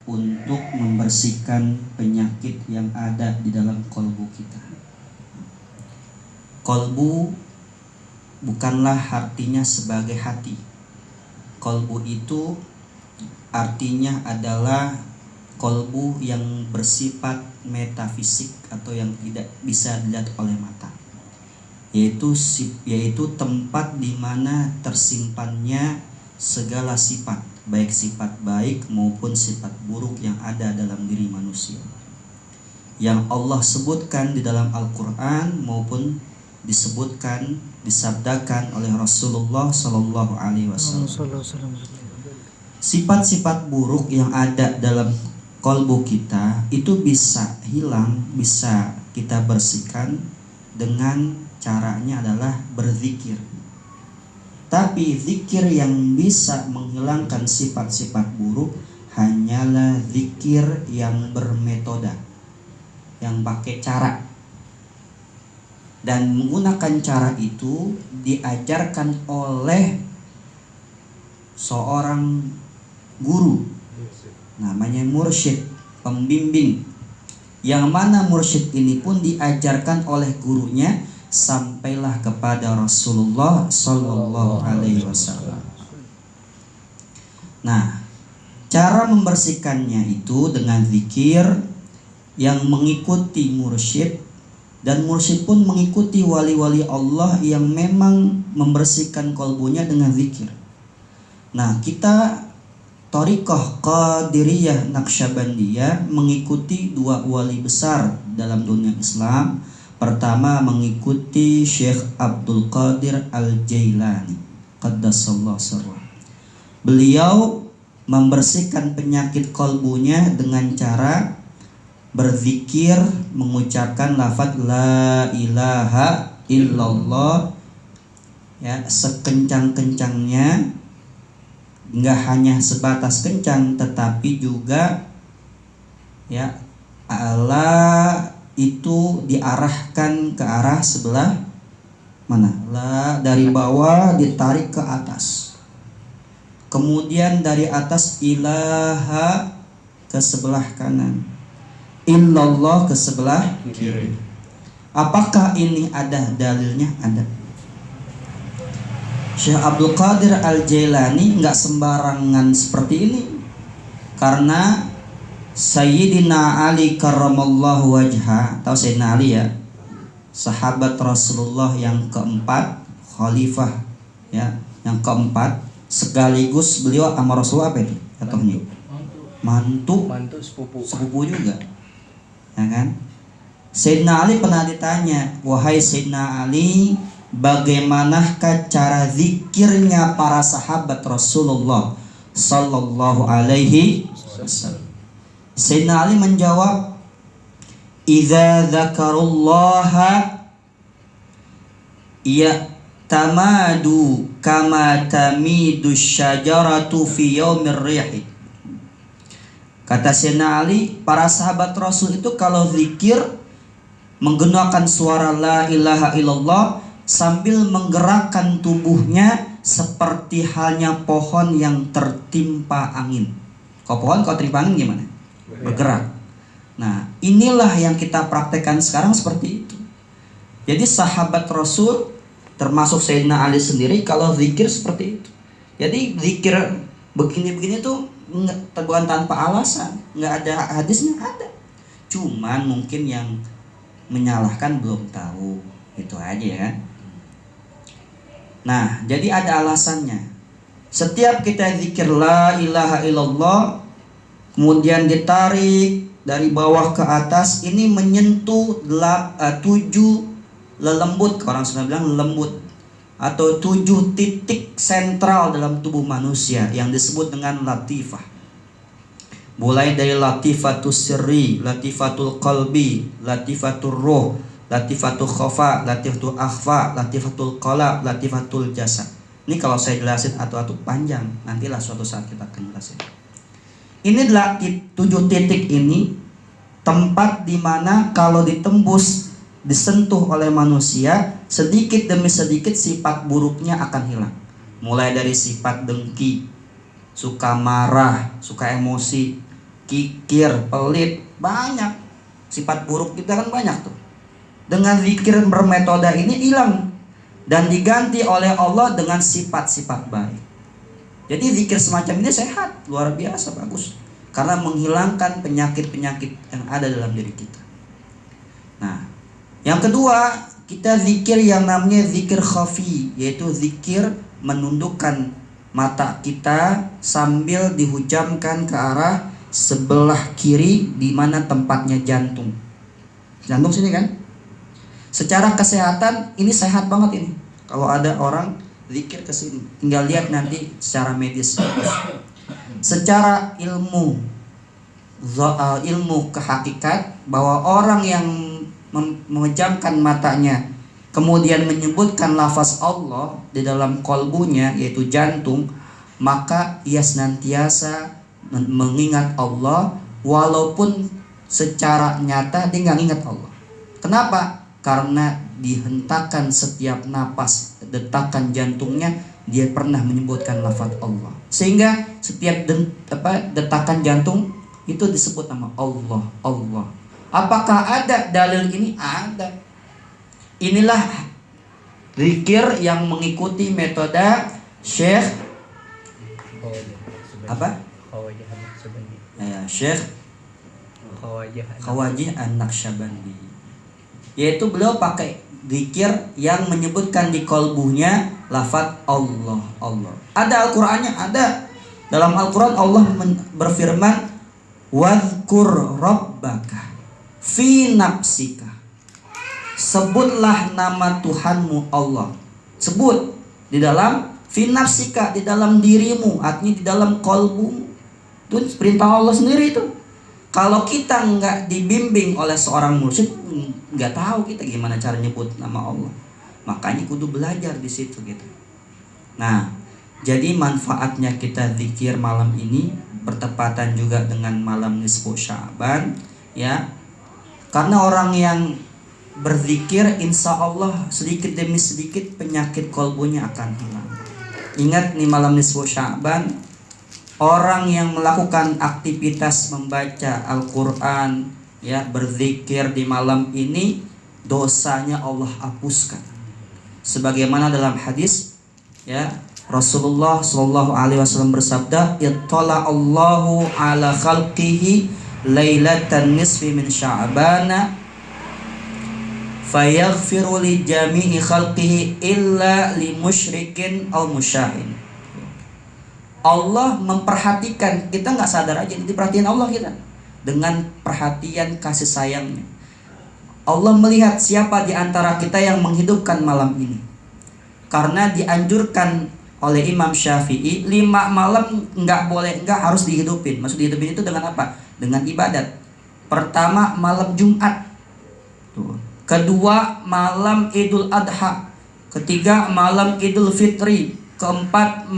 untuk membersihkan penyakit yang ada di dalam kolbu kita. Kolbu bukanlah artinya sebagai hati. Kolbu itu artinya adalah kolbu yang bersifat metafisik atau yang tidak bisa dilihat oleh mata, yaitu tempat di mana tersimpannya segala sifat, baik sifat baik maupun sifat buruk yang ada dalam diri manusia, yang Allah sebutkan di dalam Al-Quran maupun disabdakan oleh Rasulullah Sallallahu Alaihi Wasallam. Sifat-sifat buruk yang ada dalam kolbu kita itu bisa hilang, bisa kita bersihkan dengan caranya adalah berzikir. Tapi zikir yang bisa menghilangkan sifat-sifat buruk hanyalah zikir yang bermetoda, yang pakai cara. Dan menggunakan cara itu diajarkan oleh seorang guru, namanya mursyid, pembimbing. Yang mana mursyid ini pun diajarkan oleh gurunya sampailah kepada Rasulullah Sallallahu Alaihi Wasallam. Nah, cara membersihkannya itu dengan zikir yang mengikuti mursyid, dan mursyid pun mengikuti wali-wali Allah yang memang membersihkan kolbunya dengan zikir. Nah, kita Thariqah Qadiriyah Naqsyabandiyah mengikuti dua wali besar dalam dunia Islam. Pertama mengikuti Syekh Abdul Qadir Al-Jailani Qaddasallahu sirrah. Beliau membersihkan penyakit kolbunya dengan cara berzikir, mengucapkan lafaz la ilaha illallah ya sekencang-kencangnya. Enggak hanya sebatas kencang, tetapi juga ya Allah itu diarahkan ke arah sebelah mana? La dari bawah ditarik ke atas. Kemudian dari atas ilaha ke sebelah kanan. Illallah ke sebelah kiri. Apakah ini ada dalilnya? Ada. Syekh Abdul Qadir Al-Jailani enggak sembarangan seperti ini. Karena Sayyidina Ali karramallahu wajha, tahu Sayyidina Ali ya, sahabat Rasulullah yang keempat, khalifah ya, yang keempat, sekaligus beliau sama Rasulullah apa itu? Jatuhnya mantu sepupu juga, ya kan? Sayyidina Ali pernah ditanya, wahai Sayyidina Ali, bagaimanakah cara zikirnya para sahabat Rasulullah Sallallahu Alaihi Wasallam? Sayyidina Ali menjawab, idza dzakarullaha ya tamadu kama tamidu syajaratu fi yaumir rih. Kata Sayyidina Ali, para sahabat Rasul itu kalau zikir menggunakan suara la ilaha illallah sambil menggerakkan tubuhnya seperti halnya pohon yang tertimpa angin. Kalau pohon kalau tertimpa angin gimana? Bergerak. Nah, inilah yang kita praktekkan sekarang seperti itu. Jadi sahabat Rasul termasuk Sayyidina Ali sendiri kalau zikir seperti itu. Jadi zikir begini-begini tuh bukan tanpa alasan, nggak ada hadisnya, ada. Cuman mungkin yang menyalahkan belum tahu, itu aja ya. Nah, jadi ada alasannya. Setiap kita zikir la ilaha illallah kemudian ditarik dari bawah ke atas, ini menyentuh 7 lelembut, orang Sunda bilang lembut, atau 7 titik sentral dalam tubuh manusia yang disebut dengan latifah. Mulai dari latifatul sirri, latifatul qalbi, latifatul ruh, latifatul khafa, latifatul akhfa, latifatul qalab, latifatul jasad. Ini kalau saya jelasin atau panjang, nantilah suatu saat kita akan jelasin. Ini adalah 7 titik ini tempat di mana kalau ditembus, disentuh oleh manusia, sedikit demi sedikit sifat buruknya akan hilang. Mulai dari sifat dengki, suka marah, suka emosi, kikir, pelit, banyak. Sifat buruk kita kan banyak tuh. Dengan zikir bermetode ini hilang dan diganti oleh Allah dengan sifat-sifat baik. Jadi zikir semacam ini sehat, luar biasa bagus. Karena menghilangkan penyakit-penyakit yang ada dalam diri kita. Nah, yang kedua, kita zikir yang namanya zikir khafi, yaitu zikir menundukkan mata kita sambil dihujamkan ke arah sebelah kiri di mana tempatnya jantung. Jantung sini kan? Secara kesehatan ini sehat banget ini. Kalau ada orang zikir ke sini, tinggal lihat nanti secara medis. Secara ilmu kehakikat bahwa orang yang memejamkan matanya kemudian menyebutkan lafaz Allah di dalam kolbunya, yaitu jantung, maka ia senantiasa mengingat Allah walaupun secara nyata dia nggak ingat Allah. Kenapa? Karena dihentakkan setiap napas detakan jantungnya, dia pernah menyebutkan lafaz Allah, sehingga setiap detakan jantung itu disebut nama Allah, Allah. Apakah ada dalil ini? Ada. Inilah zikir yang mengikuti metode Syekh apa? Ya, Syekh Khawajih An-Naqsyabandi. Yaitu beliau pakai zikir yang menyebutkan di kolbunya lafaz Allah, Allah. Ada Al-Qur'annya, ada. Dalam Al-Qur'an Allah berfirman, "Wadhkur rabbaka fi nafsika." Sebutlah nama Tuhanmu Allah. Sebut di dalam fi nafsika, di dalam dirimu, artinya di dalam kolbumu. Itu perintah Allah sendiri itu. Kalau kita nggak dibimbing oleh seorang mursyid, nggak tahu kita gimana cara nyebut nama Allah. Makanya kudu belajar di situ gitu. Nah, jadi manfaatnya kita zikir malam ini bertepatan juga dengan malam nisfu Sya'ban, ya. Karena orang yang berzikir, insya Allah sedikit demi sedikit penyakit kolbunya akan hilang. Ingat nih malam nisfu Sya'ban, orang yang melakukan aktivitas membaca Al-Quran, ya, berzikir di malam ini, dosanya Allah hapuskan. Sebagaimana dalam hadis, ya, Rasulullah Shallallahu Alaihi Wasallam bersabda, "Ittala Allahu ala khalqihi lailatan nisfi min Sya'bana, fayaghfiru li jami'i khalqihi illa li musyrikin aw musyahin." Allah memperhatikan kita, nggak sadar aja diperhatiin Allah kita dengan perhatian kasih sayangnya. Allah melihat siapa di antara kita yang menghidupkan malam ini. Karena dianjurkan oleh Imam Syafi'i 5 malam nggak harus dihidupin. Maksud dihidupin itu dengan apa? Dengan ibadat. Pertama malam Jumat. Tuh. Kedua malam Idul Adha. Ketiga malam Idul Fitri. Keempat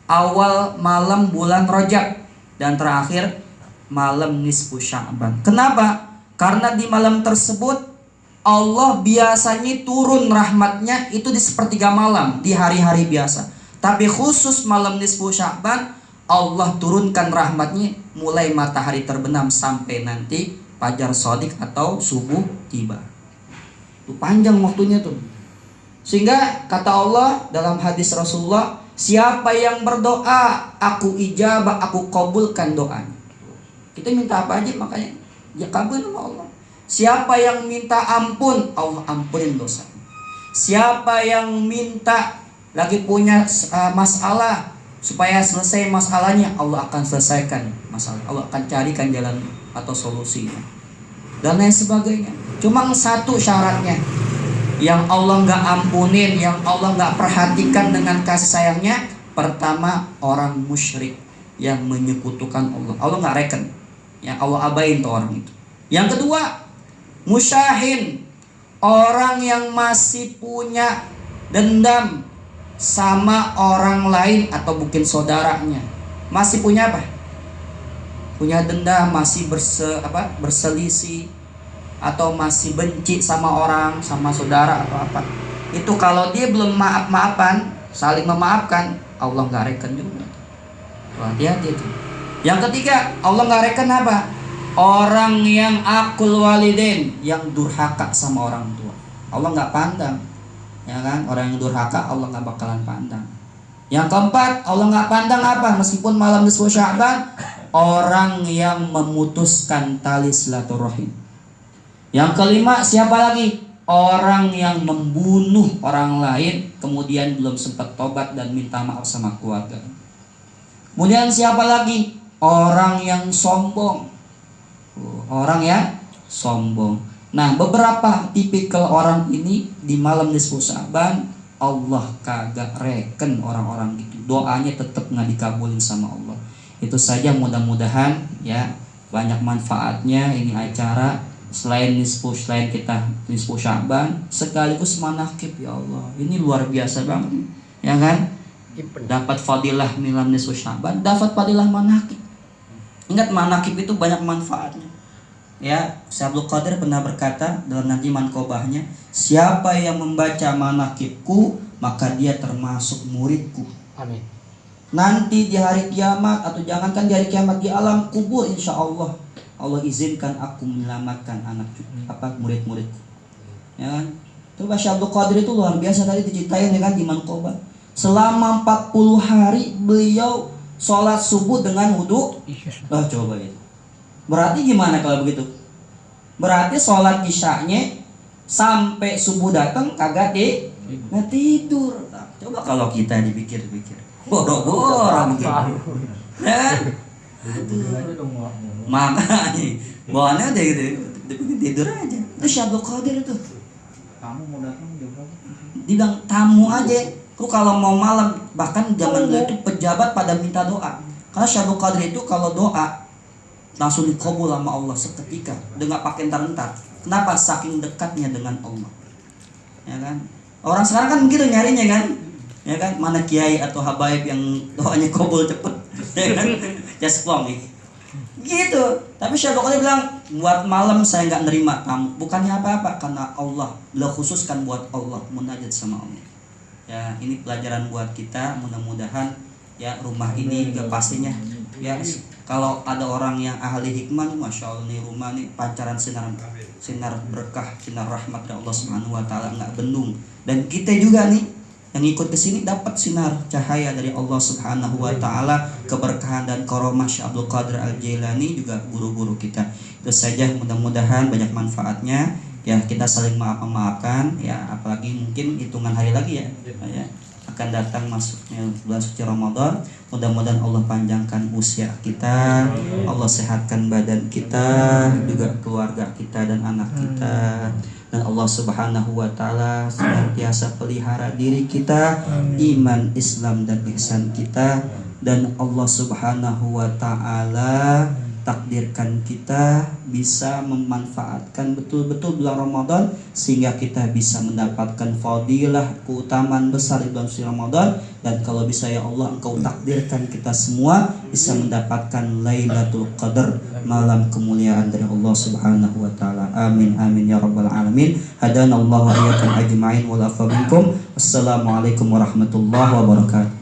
awal malam bulan Rajab. Dan terakhir malam nisfu Sya'ban. Kenapa? Karena di malam tersebut Allah biasanya turun rahmatnya itu di sepertiga malam, di hari-hari biasa. Tapi khusus malam nisfu Sya'ban, Allah turunkan rahmatnya mulai matahari terbenam sampai nanti fajar shadiq atau subuh tiba. Itu panjang waktunya tuh. Sehingga kata Allah dalam hadis Rasulullah, siapa yang berdoa, aku ijabah, aku kabulkan doanya. Kita minta apa aja makanya ya kabul sama Allah. Siapa yang minta ampun, Allah ampunin dosa. Siapa yang minta lagi punya masalah supaya selesai masalahnya, Allah akan selesaikan masalah. Allah akan carikan jalan atau solusinya dan lain sebagainya. Cuma satu syaratnya yang Allah nggak ampunin, yang Allah nggak perhatikan dengan kasih sayangnya. Pertama, orang musyrik yang menyekutukan Allah. Allah nggak reken, yang Allah abain tuh orang itu. Yang kedua, musyahin, orang yang masih punya dendam sama orang lain atau mungkin saudaranya. Masih punya apa? Punya dendam, masih berselisih atau masih benci sama orang, sama saudara atau apa. Itu kalau dia belum maaf-maafan, saling memaafkan, Allah nggak reken juga. Hati-hati itu. Yang ketiga, Allah nggak reken apa? Orang yang akul walidain, yang durhaka sama orang tua. Allah nggak pandang, ya kan? Orang yang durhaka Allah nggak bakalan pandang. Yang keempat, Allah nggak pandang apa? Meskipun malam nisfu Sya'ban, orang yang memutuskan tali silaturahim. Yang kelima, siapa lagi? Orang yang membunuh orang lain kemudian belum sempat tobat dan minta maaf sama keluarga. Kemudian siapa lagi? Orang yang sombong. Orang yang sombong. Nah, beberapa tipikal orang ini di malam nisfu Sya'ban Allah kagak reken orang-orang gitu. Doanya tetap nggak dikabulin sama Allah. Itu saja, mudah-mudahan ya banyak manfaatnya ini acara. Selain kita nisfu Sya'ban, sekaligus manakib, ya Allah. Ini luar biasa banget, ya kan? Dapat fadilah milam nisfu Sya'ban, dapat fadilah manakib. Ingat, manakib itu banyak manfaatnya. Ya, Syekh Abdul Qadir pernah berkata dalam nanti mankobahnya, siapa yang membaca manakibku maka dia termasuk muridku. Amin. Nanti di hari kiamat, atau jangankan di hari kiamat, di alam kubur insya Allah izinkan aku menyelamatkan murid-muridku. Ya kan? Coba Syekh Abdul Qadir itu luar biasa, tadi diceritain ya kan di mankobah. Selama 40 hari beliau sholat subuh dengan wudhu. Coba itu. Berarti gimana kalau begitu? Berarti sholat isya'nya sampai subuh datang kagak nggak tidur. Coba kalau kita dipikir-pikir, boro-boro mungkin. Ya? Makanya bawaannya udah gitu, dibikin tidur aja. Itu Syekh Abdul Qadir itu. Kamu mau datang jam berapa? Dibilang tamu aja. Lu kalau mau malam, bahkan zaman dulu itu pejabat pada minta doa. Karena Syekh Abdul Qadir itu kalau doa langsung dikabul sama Allah seketika, dengan pakai entar-entar. Kenapa? Saking dekatnya dengan Allah. Ya kan? Orang sekarang kan begitu nyarinya kan? Ya kan? Mana kiai atau habaib yang doanya kabul cepet. Ya kan? Jasplong nih. Gitu. Tapi Syekh Abdul Qadir bilang, buat malam saya nggak nerima tamu. Bukannya apa-apa, karena Allah. Beliau khususkan buat Allah, munajat sama Allah. Ya, ini pelajaran buat kita. Mudah-mudahan ya rumah ini juga pastinya ya, kalau ada orang yang ahli hikmah, masya Allah nih rumah nih pancaran sinar berkah, sinar rahmat dari Allah Subhanahu Wa Taala, nggak bendung. Dan kita juga nih yang ikut ke sini dapat sinar cahaya dari Allah Subhanahu Wa Taala, keberkahan dan karomah Syekh Abdul Qadir Al-Jailani, juga guru-guru kita. Itu saja, mudah-mudahan banyak manfaatnya. Ya, kita saling maafkan ya, apalagi mungkin hitungan hari lagi ya akan datang masuknya bulan suci Ramadan. Mudah-mudahan Allah panjangkan usia kita, Allah sehatkan badan kita, juga keluarga kita dan anak kita, dan Allah Subhanahu Wa Taala senantiasa pelihara diri kita, iman, Islam dan ihsan kita, dan Allah Subhanahu Wa Taala takdirkan kita bisa memanfaatkan betul-betul bulan Ramadan sehingga kita bisa mendapatkan fadilah, keutamaan besar di bulan suci Ramadan. Dan kalau bisa ya Allah, Engkau takdirkan kita semua bisa mendapatkan Lailatul Qadar, malam kemuliaan dari Allah Subhanahu Wa Taala. Amin amin ya rabbal alamin. Hadanallahu wa iyyakum ajma'in wa la minkum. Wassalamualaikum warahmatullahi wabarakatuh.